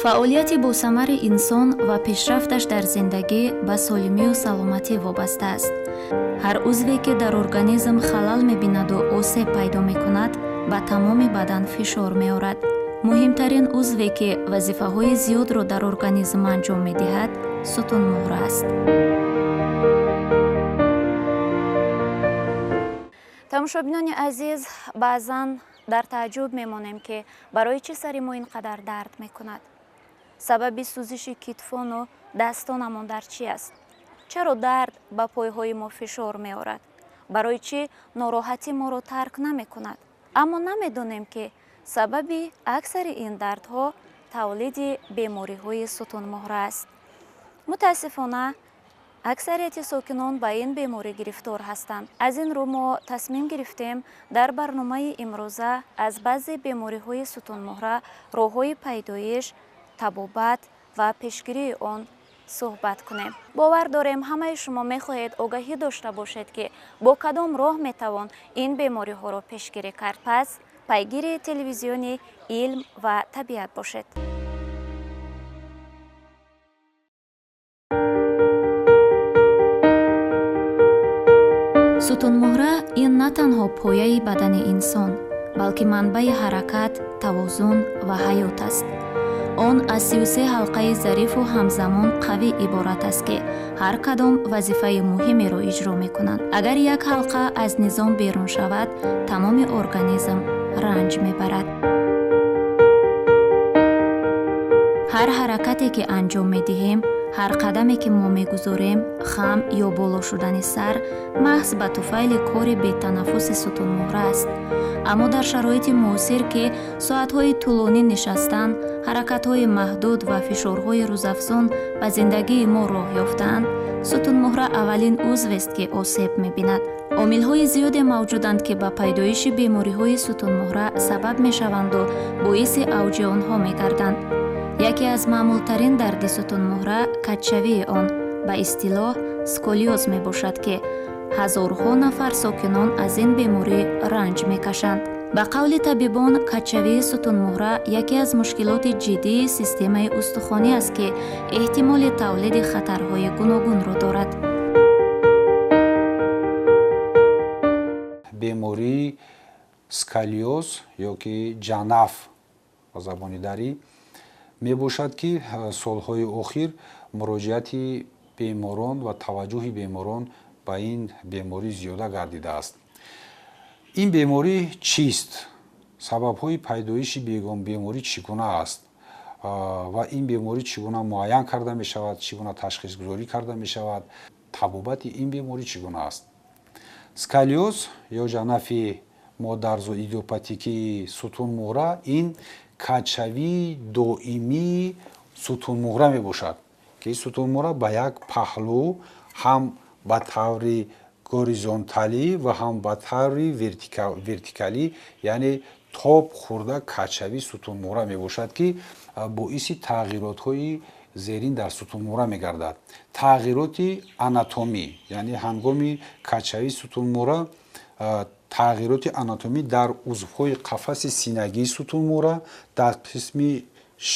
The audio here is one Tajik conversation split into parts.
фаъолияти босамари инсон ва пешрафташ дар зиндагӣ ба солимию саломатӣ вобаста аст. ҳар узве ки дар организм халал мебинаду осеб пайдо мекунад, ба тамоми бадан фишор меорад. муҳимтарин узве ки вазифаҳои зиёдро дар организм анҷом медиҳад, сутунмуҳра аст. тамошобинони азиз, баъзан дар тааҷҷуб мемонем ки барои чӣ сари мо ин қадар дард мекунад. сабаби сӯзиши китфону дастонамон дар чӣ аст? чаро дард ба пойҳои мо фишор меорад? барои чӣ нороҳатӣ моро тарк намекунад? аммо намедонем ки сабаби аксари ин дардҳо тавлиди бемориҳои сутунмуҳра аст. мутаассифона аксарияти сокинон ба ин беморӣ гирифтор ҳастанд. аз ин рӯ мо тасмим гирифтем дар барномаи имрӯза аз баъзе бемориҳои сутунмуҳра, роҳҳои пайдоиш, табобат ва пешгирии он суҳбат кунем. бовар дорем ҳамаи шумо мехоҳед огаҳӣ дошта бошед ки бо кадом роҳ метавон ин бемориҳоро пешгирӣ кард. пас пайгири телевизиони илм ва табиат бошед. сутунмуҳра ин на танҳо пояи бадани инсон, балки манбаи ҳаракат, тавозун ва ҳаёт аст. он аз 33 ҳалқаи зарифу ҳамзамон қавӣ иборат аст ки ҳар кадом вазифаи муҳимеро иҷро мекунанд. агар як ҳалқа аз низом берун шавад, тамоми организм ранҷ мебарад. ҳар ҳаракате ки анҷом медиҳем, ҳар қадаме ки мо мегузорем, хам ё боло шудани сар, маҳз ба туфайли кори бетанаффуси сутунмуҳра аст. аммо дар шароити муосир ки соатҳои тӯлонӣ нишастан, ҳаракатҳои маҳдуд ва фишорҳои рӯзафзун ба зиндагии мо роҳ ёфтаанд, сутунмуҳра аввалин узвест ки осеб мебинад. омилҳои зиёде мавҷуданд ки ба пайдоиши бемориҳои сутунмуҳра сабаб мешаванду боиси авҷи онҳо мегарданд. яке аз маъмултарин дарди сутунмуҳра каччавии он, ба истилоҳ сколиоз мебошад ки ҳазорҳо нафар сокинон аз ин беморӣ ранҷ мекашанд. ба қавли табибон, каччавии сутунмуҳра яке аз мушкилоти ҷиддии системаи устухонӣ аст ки эҳтимоли тавлиди хатарҳои гуногунро дорад. бемории сколиоз ё ки ҷанаф ба забони дарӣ мебошад ки солҳои охир муроҷиати беморон ва таваҷҷӯҳи беморон ба ин беморӣ зиёда гардидааст. ин беморӣ чист? сабабҳои пайдоиши беморӣ чӣ гуна аст ва ин беморӣ чӣ гуна муайян карда мешавад, чӣ гуна ташхисгузорӣ карда мешавад, табобати ин беморӣ чӣ гуна аст? сколиоз ё ҷанафи модарзу идиопатикии сутунмуҳра ин каччавии доимии сутунмуҳра мебошад ки сутунмуҳра ба як паҳлӯ ҳам ба таври горизонталӣ ва ҳам ба таври вертикалӣ, яъне тоб хӯрда каччавии сутунмуҳра мебошад ки боиси тағйиротҳои зерин дар сутунмуҳра мегардад. тағйироти анатомӣ, яъне ҳангоми каччавии сутунмуҳра тағйироти анатомӣ дар узвҳои қафаси синагии сутунмуҳра, дар қисми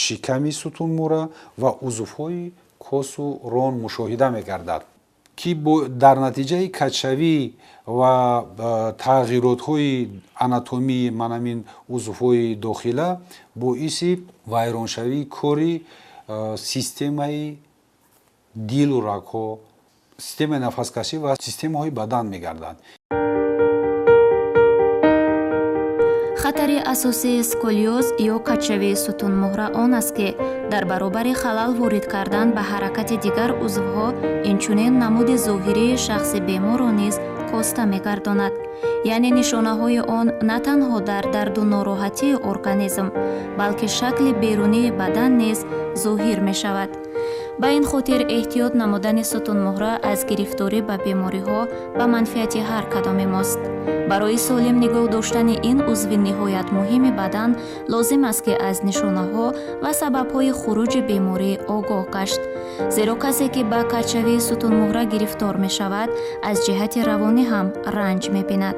шиками сутунмуҳра ва узвҳои косу рон мушоҳида мегардад ки дар натиҷаи каччавӣ ва тағйиротҳои анатомии манамин узвҳои дохила боиси вайроншавии кори системаи дилу рагҳо, системаи нафаскашӣ ва системаҳои бадан мегардад. хатари асосии сколиоз ё каччавии сутунмуҳра он аст ки дар баробари халал ворид кардан ба ҳаракати дигар узвҳо, инчунин намуди зоҳирии шахси беморро низ коста мегардонад. яъне нишонаҳои он на танҳо дар дарду нороҳатии организм, балки шакли берунии бадан низ зоҳир мешавад. ба ин хотир эҳтиёт намудани сутунмуҳра аз гирифторӣ ба бемориҳо ба манфиати ҳар кадоми мост. барои солим нигоҳ доштани ин узви ниҳоят муҳими бадан лозим аст ки аз нишонаҳо ва сабабҳои хуруҷи беморӣ огоҳ гашт. зеро касе ки ба каччавии сутунмуҳра гирифтор мешавад, аз ҷиҳати равонӣ ҳам ранҷ мебинад: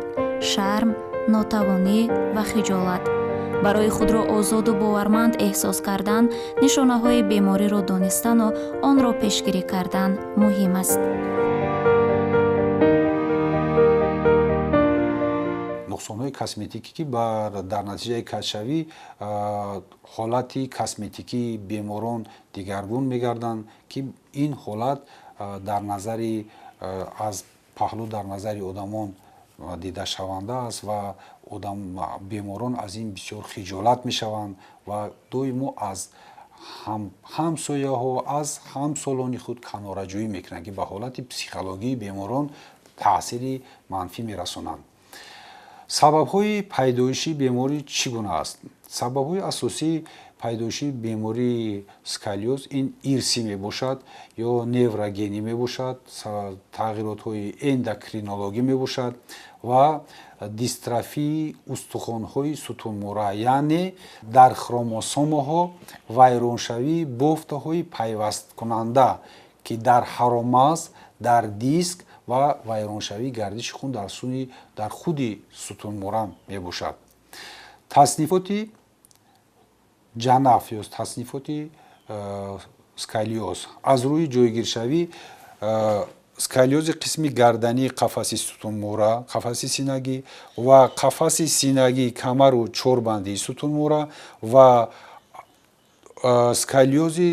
шарм, нотавонӣ ва хиҷолат. барои худро озоду боварманд эҳсос кардан, нишонаҳои бемориро донистану онро пешгирӣ кардан муҳим аст. нуқсонҳои косметикӣ ки дар натиҷаи качшавӣ ҳолати косметикии беморон дигаргун мегарданд, ки ин ҳолат дар назари аз паҳлӯ дар назари одамон дидашаванда аст ва беморон аз ин бисёр хиҷолат мешаванд ва доимо аз ҳамсояҳо, аз ҳамсолони худ канораҷӯӣ мекунанд, ки ба ҳолати психологии беморон таъсири манфӣ мерасонанд. сабабҳои пайдоиши беморӣ чӣ гуна аст? сабабҳои асосии пайдоиши бемории сколиоз ин ирсӣ мебошад ё неврогенӣ мебошад, тағйиротҳои эндокринологӣ мебошад ва дистрофии устухонҳои сутунмурра, яъне дар хромосомаҳо вайроншавии бофтаҳои пайвасткунанда, ки дар ҳаромағз, дар диск ва вайроншавии гардиши хун дар худи сутунмурра мебошад. таснифоти ҷанаф ё таснифоти сколиоз аз рӯи ҷойгиршавӣ сколиози қисми гардании қафаси сутунмурра, қафаси синагӣ ва қафаси синагӣ, камару чорбандии сутунмурра ва сколиози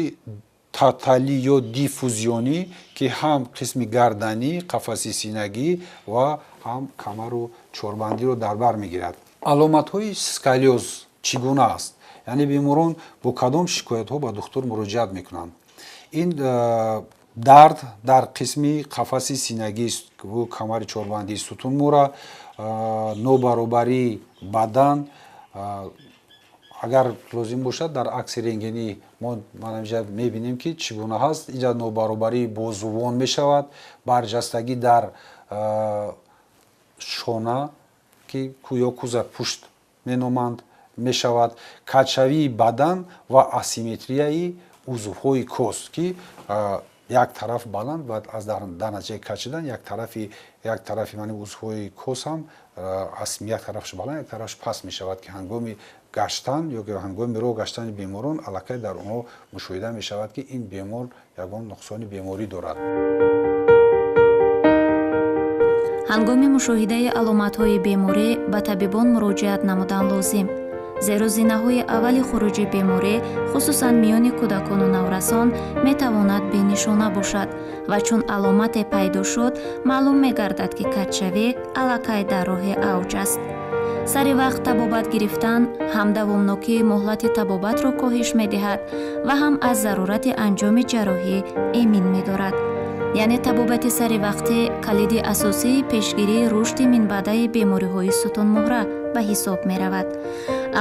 таталӣ ё диффузионӣ, ки ҳам қисми гарданӣ, қафаси синагӣ ва ҳам камару чорбандиро дар бар мегирад. аломатҳои сколиоз чӣ гуна аст? яъне беморон бо кадом шикоятҳо ба духтур муроҷиат мекунанд? ин дард дар қисми қафаси синагӣ ва камари чорбандии сутунмурра, нобаробарии бадан, агар лозим бошад дар акси рентгенӣ манамҷа мебинем ки чӣ гуна ҳаст. инҷа нобаробарии бозувон мешавад, барҷастагӣ дар шона, ки ё кӯза пушт меноманд, мешавад, качшавии бадан ва асимметрияи узвҳои кос, ки як тараф баланд ва дар натиҷаи качидан як тарафи узвҳои кос ҳам як тарафш баланд, як тарафш паст мешавад, ки ҳангоми гаштан ё ҳангоми роҳ гаштани беморон аллакай дар онҳо мушоҳида мешавад, ки ин бемор ягон нуқсони беморӣ дорад. ҳангоми мушоҳидаи аломатҳои беморӣ ба табибон муроҷиат намудан лозим, зеро зинаҳои аввали хуруҷи беморӣ, хусусан миёни кӯдакону наврасон, метавонад бенишона бошад ва чун аломате пайдо шуд, маълум мегардад, ки качшавӣ аллакай дар роҳи авҷ аст. сари вақт табобат гирифтан ҳам давомнокии муҳлати табобатро коҳиш медиҳад ва ҳам аз зарурати анҷоми ҷарроҳӣ эмин медорад. яъне табобати саривақтӣ калиди асосии пешгирии рушди минбаъдаи бемориҳои сутунмуҳра ба ҳисоб меравад.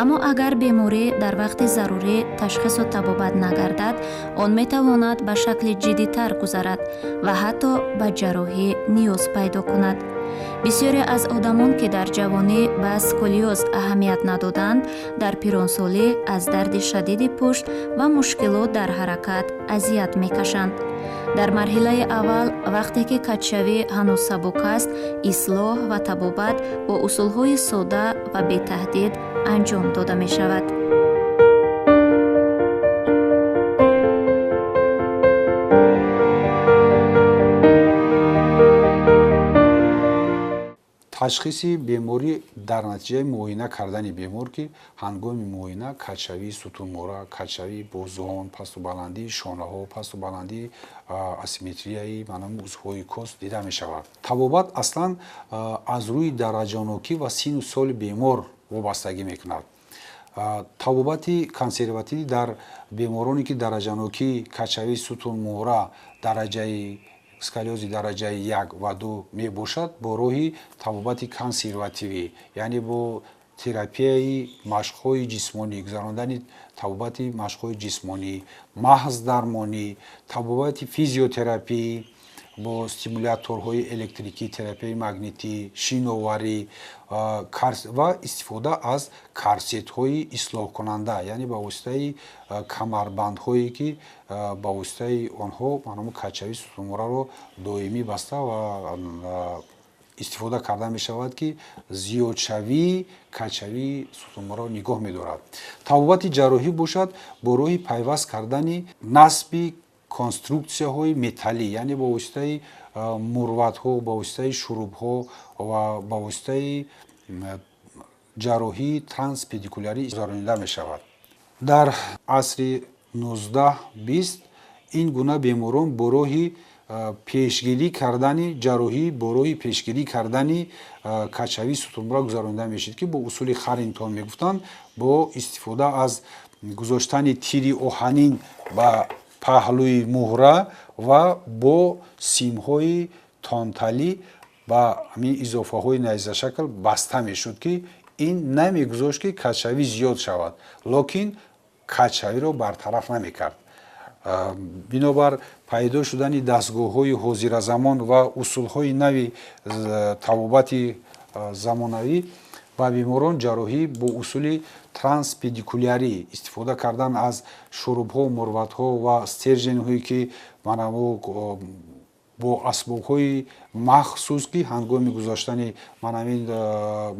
аммо агар беморӣ дар вақти зарурӣ ташхису табобат нагардад, он метавонад ба шакли ҷиддитар гузарад ва ҳатто ба ҷарроҳӣ ниёз пайдо кунад. бисёре аз одамон, ки дар ҷавонӣ ба сколиоз аҳамият надоданд, дар пиронсолӣ аз дарди шадиди пушт ва мушкилот дар ҳаракат азият мекашанд. дар марҳилаи аввал, вақте ки качшавӣ ҳанӯз сабук аст, ислоҳ ва табобат бо усулҳои содда ва бетаҳдид анҷом дода мешавад. ташхиси беморӣ дар натиҷаи муоина кардани бемор, ки ҳангоми муоина качшавии сутунмурра, качшавии бозуҳон, пастубаландии шонаҳо, пастубаландии асимметрияи узвҳои кос дида мешавад. табобат аслан аз рӯи дараҷонокӣ ва сину соли бемор вобастагӣ мекунад. табобати консервативӣ дар бемороне ки дараҷанокии качшавии сутунмурра дараҷаи сколиози дараҷаи 1 ва 2 мебошад, бо роҳи табобати консервативӣ, яъне бо терапияи машқҳои ҷисмонӣ, гузарондани табобати машқҳои ҷисмонӣ, маҳз дармонӣ, табобати физиотерапӣ бо стимуляторҳои электрикӣ, терапияи магнитӣ, шиноварӣ ва истифода аз корсетҳои ислоҳкунанда, яъне ба воситаи камарбандҳое, ки ба воситаи онҳо качшавии сутунмурраро доимӣ баста ва истифода карда мешавад, ки зиёдшавии качавии сутунмӯрро нигоҳ медорад. Табобати ҷарроҳӣ бошад бо роҳи пайваст кардани насби конструксияҳои металлӣ, яъне бо воситаи мурватҳо, ба воситаи шурубҳо ва ба воситаи ҷарроҳии транспедикулярӣ гузаронида мешавад. Дар асри 19-20 ин гуна беморон бо роҳи пешгирӣ кардани ҷарроҳӣ бо роҳи пешгирӣ кардани качавии сутунмӯра гузаронида мешид, ки бо усули Харрингтон мегуфтанд, бо истифода аз гузоштани тири оҳанин ба паҳлӯи муҳра ва бо симҳои тонталӣ ба ҳамин изофаҳои найзашакл баста мешуд, ки ин намегузошт ки качавӣ зиёд шавад, локин качавиро бартараф намекард. Бинобар пайдо шудани дастгоҳҳои ҳозиразамон ва усулҳои нави табобати замонавӣ ба беморон ҷарроҳӣ бо усули транспедикулярӣ истифода кардан аз шурубҳо, мурватҳо ва стерженҳое, ки бо асбобҳои махсус, ки ҳангоми гузоштани манамин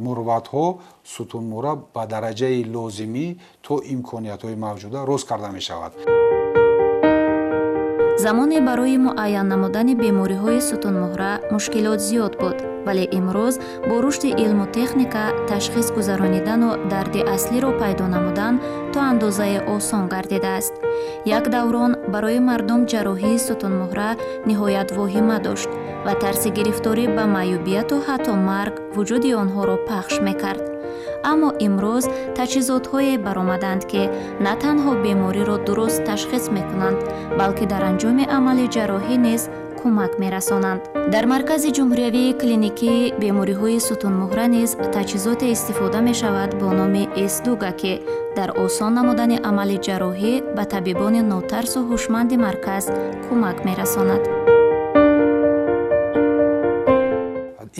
мурватҳо сутунмӯра ба дараҷаи лозимӣ то имкониятҳои мавҷуда рост карда мешавад. замоне барои муайян намудани бемориҳои сутунмуҳра мушкилот зиёд буд, вале имрӯз бо рушди илму техника ташхис гузаронидану дарди аслиро пайдо намудан то андозае осон гардидааст. Як даврон барои мардум ҷарроҳии сутунмуҳра ниҳоят воҳима дошт ва тарси гирифторӣ ба маъюбияту ҳатто марг вуҷуди онҳоро пахш мекард. аммо имрӯз таҷҳизотҳое баромаданд, ки на танҳо бемориро дуруст ташхис мекунанд, балки дар анҷоми амали ҷарроҳӣ низ кӯмак мерасонанд. Дар маркази ҷумҳуриявии клиникии бемориҳои сутунмуҳра низ таҷҳизоте истифода мешавад бо номи эсдуга, ки дар осон намудани амали ҷарроҳӣ ба табибони нотарсу ҳушманди марказ кӯмак мерасонад.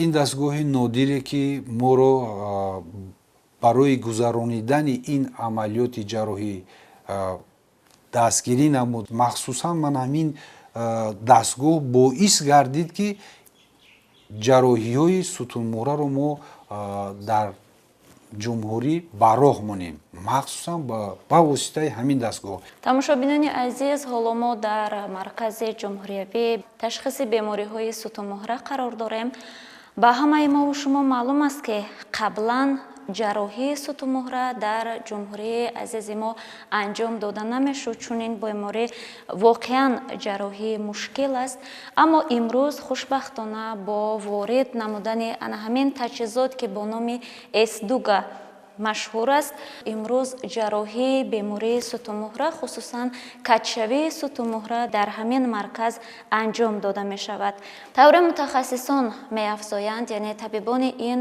ин дастгоҳи нодире, ки моро барои гузаронидани ин амалиёти ҷарроҳӣ дастгирӣ намуд, махсусан ман ҳамин дастгоҳ боис гардид, ки ҷарроҳиҳои сутунмӯраро мо дар ҷумҳурӣ ба роҳ монем, махсусан ба воситаи ҳамин дастгоҳ. тамошобинони азиз, ҳоло мо дар маркази ҷумҳуриявӣ ташхиси бемориҳои сутунмуҳра қарор дорем. ба ҳамаи мову шумо маълум аст, ки қаблан ҷарроҳии сутунмуҳра дар ҷумҳурии азизи мо анҷом дода намешуд, чун ин беморӣ воқеан ҷарроҳии мушкил аст. аммо имрӯз хушбахтона бо ворид намудани ана ҳамин таҷҳизот, ки бо номи эсдуга машҳур аст, имрӯз ҷарроҳии бемории сутунмуҳра, хусусан качавии сутунмуҳра дар ҳамин марказ анҷом дода мешавад. тавре мутахассисон меафзоянд, яъне табибони ин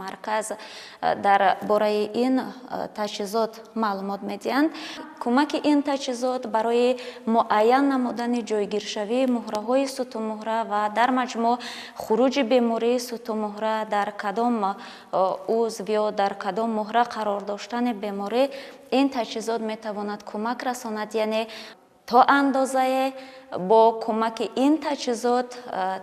марказ дар бораи ин таҷҳизот маълумот медиҳанд. кӯмаки ин таҷҳизот барои муайян намудани ҷойгиршавии муҳраҳои сутунмуҳра ва дар маҷмӯъ хуруҷи бемории сутунмуҳра дар кадом узв ё дар кадом муҳра қарор доштани беморӣ, ин таҷҳизот метавонад кӯмак расонад, яъне то андозае бо кӯмаки ин таҷҳизот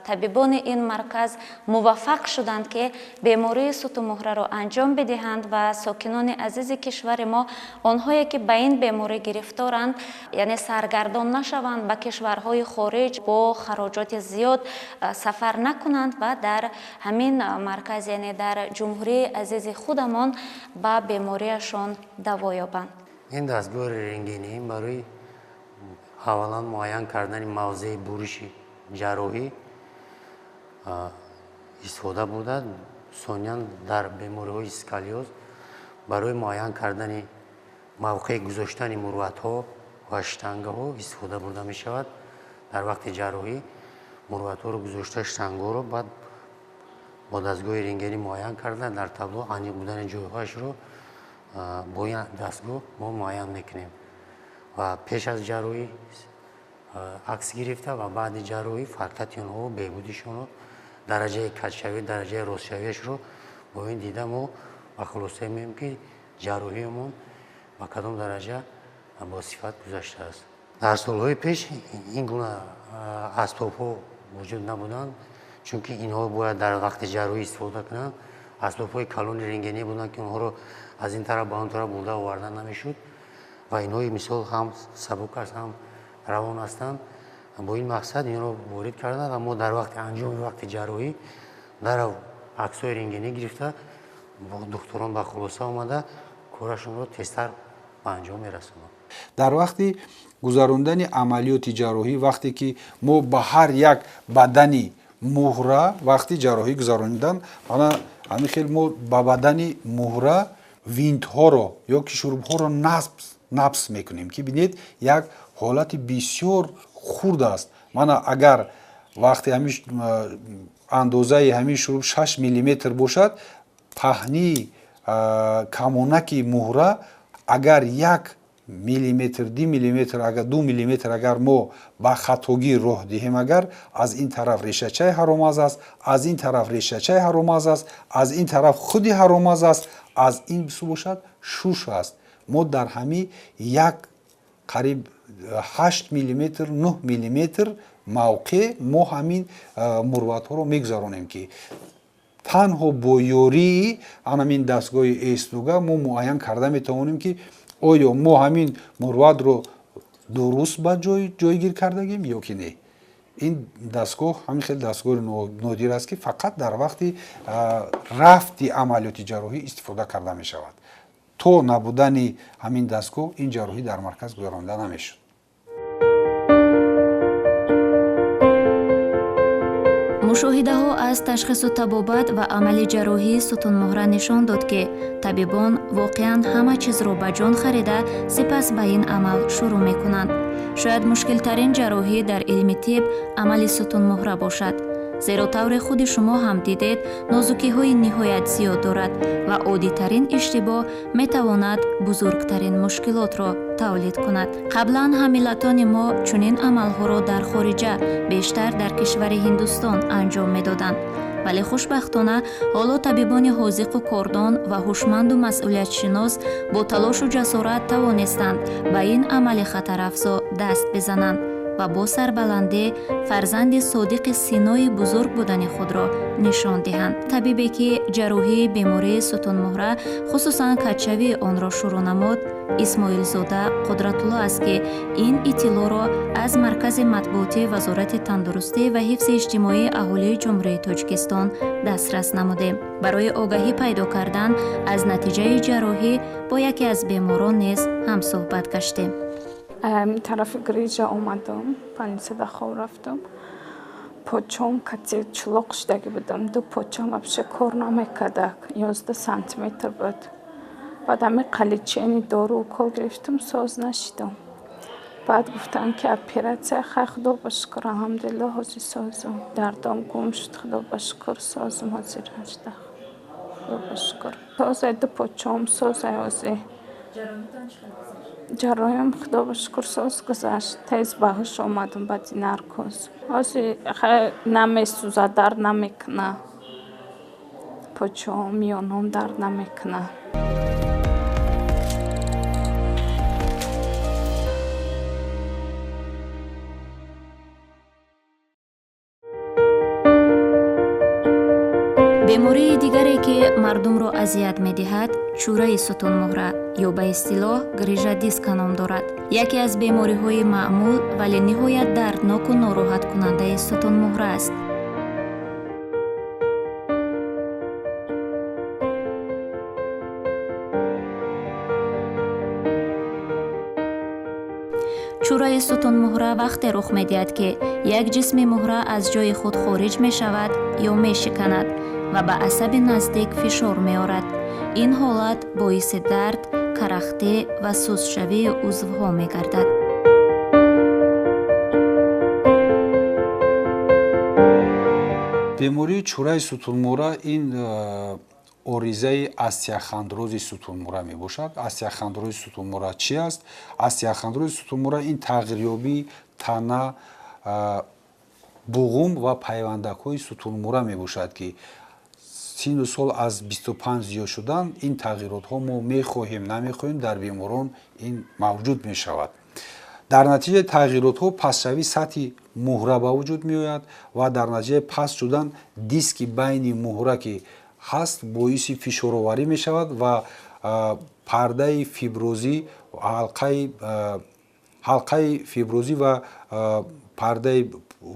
табибони ин марказ муваффақ шуданд, ки бемории сутунмуҳраро анҷом бидиҳанд ва сокинони азизи кишвари мо, онҳое ки ба ин беморӣ гирифторанд, яъне саргардон нашаванд, ба кишварҳои хориҷ бо хароҷоти зиёд сафар накунанд ва дар ҳамин марказ, яъне дар ҷумҳурии азизи худамон ба бемориашон даво ёбанд. ин дастгоҳи рентгенӣ барои аввалан муайян кардани мавзеи буриши ҷарроҳӣ истифода бурда, сониан дар бемориҳои сколиоз барои муайян кардани мавқеи гузоштани мурватҳо ва штангаҳо истифода бурда мешавад. дар вақти ҷарроҳӣ мурватҳоро гузошта, штангаҳоро баъд бо дастгоҳи рентгенӣ муайян карда, дар табло аниқ будани ҷойҳояшро бо ин дастгоҳ мо муайян мекунем ва пеш аз ҷарроҳӣ акс гирифта ва баъди ҷарроҳӣ фарқияти онҳо, беҳбудишонро, дараҷаи качшавӣ, дараҷаи ростшавиашро бо ин дида мо ба хулоса меем, ки ҷарроҳиямон ба кадом дараҷа бо сифат гузаштааст. дар солҳои пеш ин гуна асбобҳо вуҷуд набуданд. чунки инҳо бояд дар вақти ҷарроҳӣ истифода кунанд. асбобҳои калони рентгенӣ буданд ки онҳоро аз ин тараф ба он тараф бурда оварда намешуд ва инҳои мисол ҳам сабук аст, ҳам равон ҳастанд. бо ин мақсад инро ворид карданд ва мо дар вақти анҷоми вақти ҷарроҳӣ дарав аксҳои рентгенӣ гирифта бо духтурон ба хулоса омада корашонро тезтар ба анҷом мерасонанд. дар вақти гузарондани амалиёти ҷарроҳӣ вақте ки мо ба ҳар як бадани муҳра вақти ҷарроҳӣ гузаронидан ҳамин хел мо ба бадани муҳра винтҳоро ё ки шурубҳоро набз мекунем ки бинед як ҳолати бисёр хурд аст. мана агар вақти андозаи ҳамин шуруб 6 миллиметр бошад, паҳнии камонаки муҳра агар 1 миллиметр 2 миллиметр агар 2 миллиметр агар мо ба хатогӣ роҳ диҳем, агар аз ин тараф решачаи ҳаромаз аст, аз ин тараф решачаи ҳаромаз аст, аз ин тараф худи ҳаромаз аст, аз ин бису бошад шуш аст, мо дар ҳамин як қариб 8 миллиметр 9 миллиметр мавқеъ мо ҳамин мурватҳоро мегузаронем ки танҳо бо ёрии ҳамин дастгоҳи эстуга мо муайян карда метавонем ки оё мо ҳамин мурватро дуруст ба ҷойгир кардагем ё ки не. ин дастгоҳ ҳамин хел дастгоҳи нодир аст ки фақат дар вақти рафти амалиёти ҷарроҳӣ истифода карда мешавад. то набудани ҳамин дастгоҳ ин ҷарроҳӣ дар марказ гузаронида намешуд. мушоҳидаҳо аз ташхису табобат ва амали ҷарроҳии сутунмуҳра нишон дод ки табибон воқеан ҳама чизро ба ҷон харида сипас ба ин амал шурӯъ мекунанд. шояд мушкилтарин ҷарроҳӣ дар илми тиб амали сутунмуҳра бошад, зеро тавре худи шумо ҳам дидед нозукиҳои ниҳоят зиёд дорад ва оддитарин иштибоҳ метавонад бузургтарин мушкилотро тавлид кунад. қаблан ҳамилатони мо чунин амалҳоро дар хориҷа, бештар дар кишвари Ҳиндустон анҷом медоданд, вале хушбахтона ҳоло табибони ҳозиқу кордон ва ҳушманду масъулиятшинос бо талошу ҷасорат тавонистанд ба ин амали хатарафзо даст бизананд ва бо сарбаландӣ фарзанди содиқи синои бузург будани худро нишон диҳанд. табибе ки ҷарроҳии бемории сутунмуҳра хусусан качавии онро шурӯъ намуд, исмоилзода Қудратулло аст ки ин иттилоъро аз маркази матбуотии Вазорати тандурустӣ ва ҳифзи иҷтимоии аҳолии ҷумҳурии Тоҷикистон дастрас намудем. барои огаҳӣ пайдо кардан аз натиҷаи ҷарроҳӣ бо яке аз беморон низ ҳамсӯҳбат гаштем. طرف گریجا اومدم 500 خور رفتم پاچام کتی چلاق شدگی بودم دو پاچام ابشه کار نمیکردک 11 سانتی متر بود بعد همه قلیچینی دارو و کل گرفتم ساز نشدم بعد گفتن که اپراتسیا خدا بشکر الحمدلله حاضر سازم دردم گم شد خدا بشکر سازم حاضر هستم خدا بشکر ساز دو پاچام ساز حاضر ҷарроҳим худо ба шукр соз гузашт. тез ба ҳуш омадам баъди наркоз. ҳозир намесӯзад, дард намекуна. почаҳом, миёнам дард намекуна. бемории дигаре ки мардумро азият медиҳад чӯраи сутунмуҳра ё ба истилоҳ грижа диска ном дорад. яке аз бемориҳои маъмул вале ниҳоят дардноку нороҳаткунандаи сутунмуҳра аст. чӯраи сутунмуҳра вақте рух медиҳад ки як ҷисми муҳра аз ҷои худ хориҷ мешавад ё мешиканад ва ба асаби наздик фишор меорад. ин ҳолат боиси дард, карахтӣ ва сӯзшавии узвҳо мегардад. бемории чӯраи сутунмуҳра ин оризаи остеохондрози сутунмуҳра мебошад. остеохондрози сутунмуҳра чи аст? остеохондрози сутунмуҳра ин тағйирёбии тана, буғум ва пайвандакҳои сутунмуҳра мебошад ки сину сол аз 25 зиёд шудан ин тағйиротҳо мо мехоҳем намехоҳем дар беморон ин мавҷуд мешавад. дар натиҷаи тағйиротҳо пастшавии сатҳи муҳра ба вуҷуд меояд ва дар натиҷаи паст шудан диски байни муҳра ки ҳаст боиси фишороварӣ мешавад ва пардаи фиброзӣ ҳалқаи фиброзӣ ва пардаи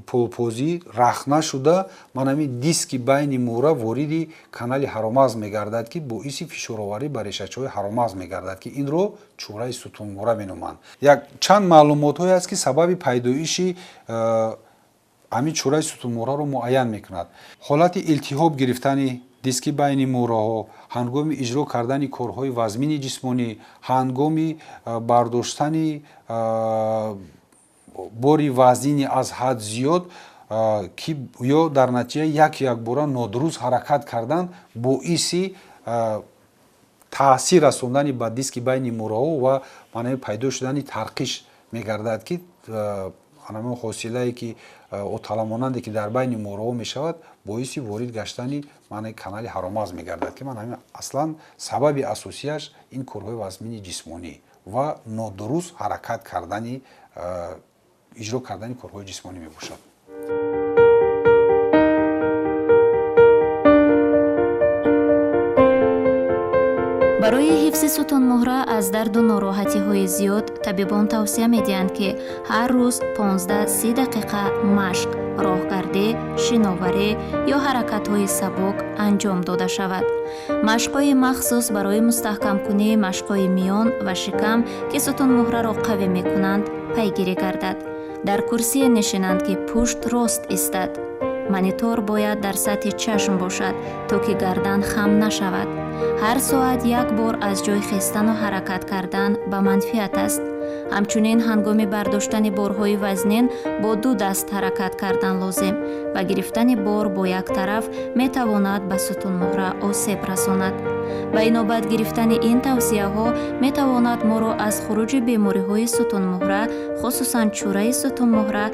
полпозӣ рахна шуда манами диски байни муҳра вориди канали ҳаромағз мегардад ки боиси фишороварӣ ба решачаҳои ҳаромағз мегардад ки инро чураи сутунмуҳра меноманд. Як чанд маълумотҳое аст ки сабаби пайдоиши ҳамин чураи сутунмуҳраро муайян мекунад. ҳолати илтиҳоб гирифтани диски байни муҳраҳо ҳангоми иҷро кардани корҳои вазмини ҷисмонӣ, ҳангоми бардоштани бори вазнини аз ҳад зиёд ки ё дар натиҷаи якбора нодуруст ҳаракат кардан боиси таъсир расондани ба диски байни муҳраҳо ва маънои пайдо шудани тарқиш мегардад ки ҳосилае ки оталамонанде ки дар байни муҳраҳо мешавад боиси ворид гаштани маънои канали ҳаромағз мегардад ки аслан сабаби асосияш ин корҳои вазмини ҷисмонӣ ва нодуруст ҳаракат кардани иҷро кардани корҳои ҷисмонӣ мебошад. барои ҳифзи сутунмуҳра аз дарду нороҳатиҳои зиёд табибон тавсия медиҳанд ки ҳар рӯз 15-30 дақиқа машқ, роҳгардӣ, шиноварӣ ё ҳаракатҳои сабук анҷом дода шавад. машқҳои махсус барои мустаҳкамкунии машқҳои миён ва шикам ки сутунмуҳраро қавӣ мекунанд пайгирӣ гардад. дар курсие нишинанд ки пушт рост истад. монитор бояд дар сатҳи чашм бошад то ки гардан хам нашавад. ҳар соат як бор аз ҷой хестану ҳаракат кардан ба манфиат аст. ҳамчунин ҳангоми бардоштани борҳои вазнин бо ду даст ҳаракат кардан лозим ва гирифтани бор бо як тараф метавонад ба сутунмуҳра осеб расонад. ба инобат гирифтани ин тавсияҳо метавонад моро аз хуруҷи бемориҳои сутунмуҳра, хусусан чураи сутунмуҳра,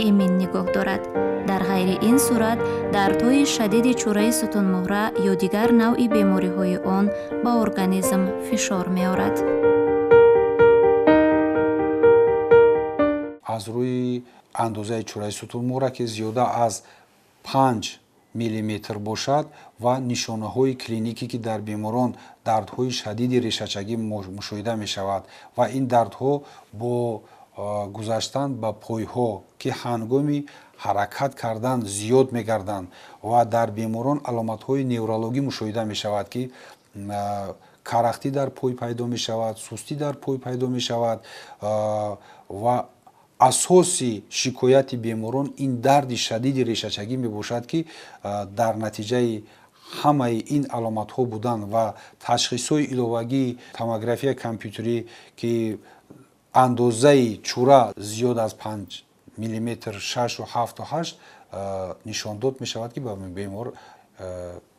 эмин нигоҳ дорад. дар ғайри ин сурат дардҳои шадиди чураи сутунмуҳра ё дигар навъи бемориҳои он ба организм фишор меорад. аз рӯи андозаи чураи сутунмуҳра ки зиёда аз 5 миллиметр бошад ва нишонаҳои клиникӣ ки дар беморон дардҳои шадиди решачагӣ мушоҳида мешавад ва ин дардҳо бо гузаштан ба пойҳо ки ҳангоми ҳаракат кардан зиёд мегарданд ва дар беморон аломатҳои неврологӣ мушоҳида мешавад ки карахтӣ дар пой пайдо мешавад, сустӣ дар пой пайдо мешавад ва асоси шикояти беморон ин дарди шадиди решачагӣ мебошад ки дар натиҷаи ҳамаи ин аломатҳо будан ва ташхисҳои иловагии томография компютерӣ ки андозаи чура зиёд аз 5 миллиметр 6 و 7 و 8 нишон дод мешавад ки ба бемор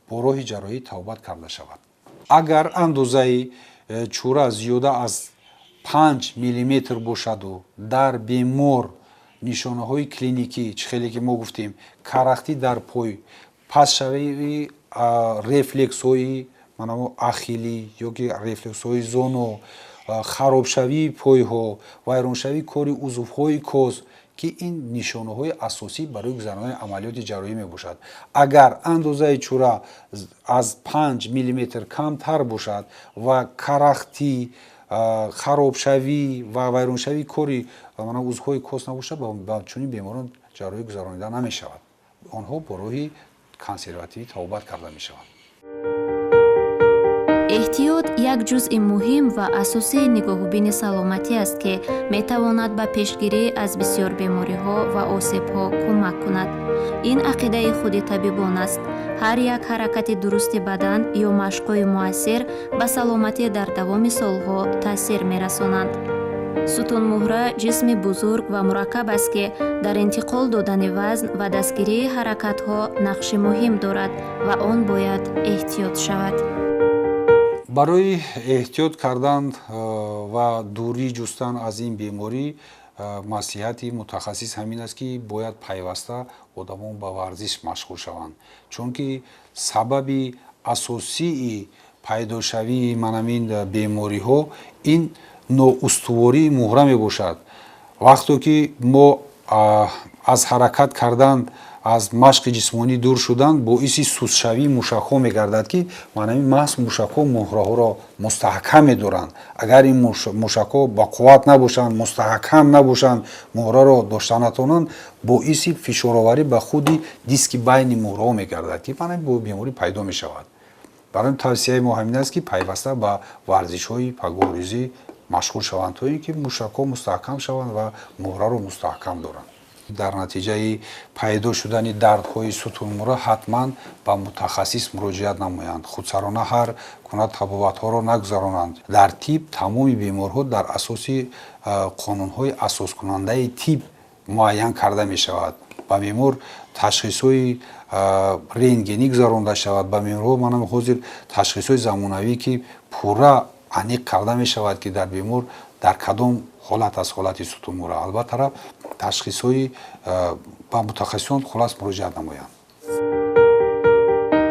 бо роҳи ҷарроҳӣ тавбат карда шавад. агар андозаи чура зиёда аз 5 миллиметр бошаду дар бемор нишонаҳои клиникӣ чӣ хеле ки мо гуфтем карахтӣ дар пой, пастшавии рефлексҳои ахилӣ ёки рефлексҳои зоно, харобшавии пойҳо, вайроншавии кори узвҳои коз ки ин нишонаҳои асосӣ барои гузаронидани амалиёти ҷарроҳӣ мебошад. агар андозаи чура аз 5 миллиметр камтар бошад ва карахтӣ, харобшавӣ ва вайроншавии кори узвҳои коз набошад, ба чунин беморон ҷарроҳӣ гузаронида намешавад. онҳо бо роҳи консервативӣ тавбат карда мешаванд. эҳтиёт як ҷузъи муҳим ва асосии нигоҳубини саломатӣ аст ки метавонад ба пешгирӣ аз бисёр бемориҳо ва осебҳо кӯмак кунад. ин ақидаи худи табибон аст. ҳар як ҳаракати дурусти бадан ё машқҳои муассир ба саломатӣ дар давоми солҳо таъсир мерасонанд. сутунмуҳра ҷисми бузург ва мураккаб аст ки дар интиқол додани вазн ва дастгирии ҳаракатҳо нақши муҳим дорад ва он бояд эҳтиёт шавад. барои эҳтиёт кардан ва дурӣ ҷустан аз ин беморӣ маслиҳати мутахассис ҳамин аст ки бояд пайваста одамон ба варзиш машғул шаванд, чунки сабаби асосии пайдошавии манамин бемориҳо ин ноустувории муҳра мебошад вақто ки мо аз ҳаракат кардан аз машқи ҷисмонӣ дур шудан боиси сустшавии мушакҳо мегардад ки маънави маҳз мушакҳо муҳраҳоро мустаҳкам медоранд. Агар ин мушакҳо бақувват набошанд, мустаҳкам набошанд, муҳраро дошта натонанд, боиси фишороварӣ ба худи диски байни муҳраҳо мегардад ки маънави бо беморӣ пайдо мешавад. барои тавсияи мо ҳамин аст ки пайваста ба варзишҳои пагорӯзӣ машғул шаванд то ин ки мушакҳо мустаҳкам шаванд ва муҳраро мустаҳкам доранд. дар натиҷаи пайдо шудани дардҳои сутунмӯра ҳатман ба мутахассис муроҷиат намоянд. худсарона ҳар гуна табобатҳоро нагузаронанд. дар тиб тамоми беморҳо дар асоси қонунҳои асоскунандаи тиб муайян карда мешавад. ба бемор ташхисҳои рентгенӣ гузаронда шавад. ба беморҳо манам ҳозир ташхисҳои замонавӣ ки пурра аниқ карда мешавад ки дар бемор дар кадом ҳолат аз ҳолати сутунмӯра. албатта ташхисҳои ба мутахассисон хулас муроҷиат намоянд.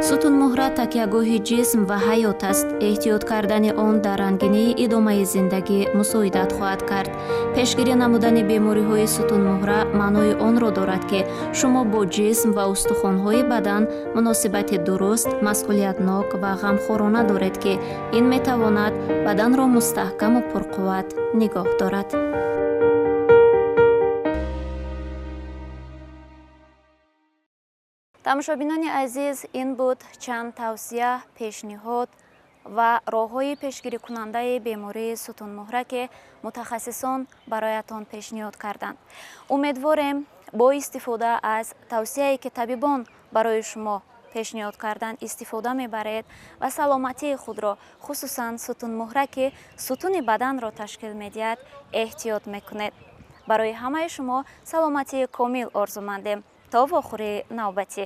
сутунмӯҳра такягоҳи ҷисм ва ҳаёт аст. эҳтиёт кардани он дар рангинии идомаи зиндагӣ мусоидат хоҳад кард. пешгирӣ намудани бемориҳои сутунмӯҳра маънои онро дорад ки шумо бо ҷисм ва устухонҳои бадан муносибати дуруст, масъулиятнок ва ғамхорона доред ки ин метавонад баданро мустаҳкаму пурқувват нигоҳ дорад. тамошобинони азиз, ин буд чанд тавсия, пешниҳод ва роҳҳои пешгирикунандаи бемории сутунмӯҳра ки мутахассисон бароятон пешниҳод карданд. умедворем бо истифода аз тавсияе ки табибон барои шумо пешниҳод карданд истифода мебаред ва саломатии худро, хусусан сутунмӯҳра ки сутуни баданро ташкил медиҳад, эҳтиёт мекунед. барои ҳамаи шумо саломатии комил орзумандем. то вохӯрии навбатӣ.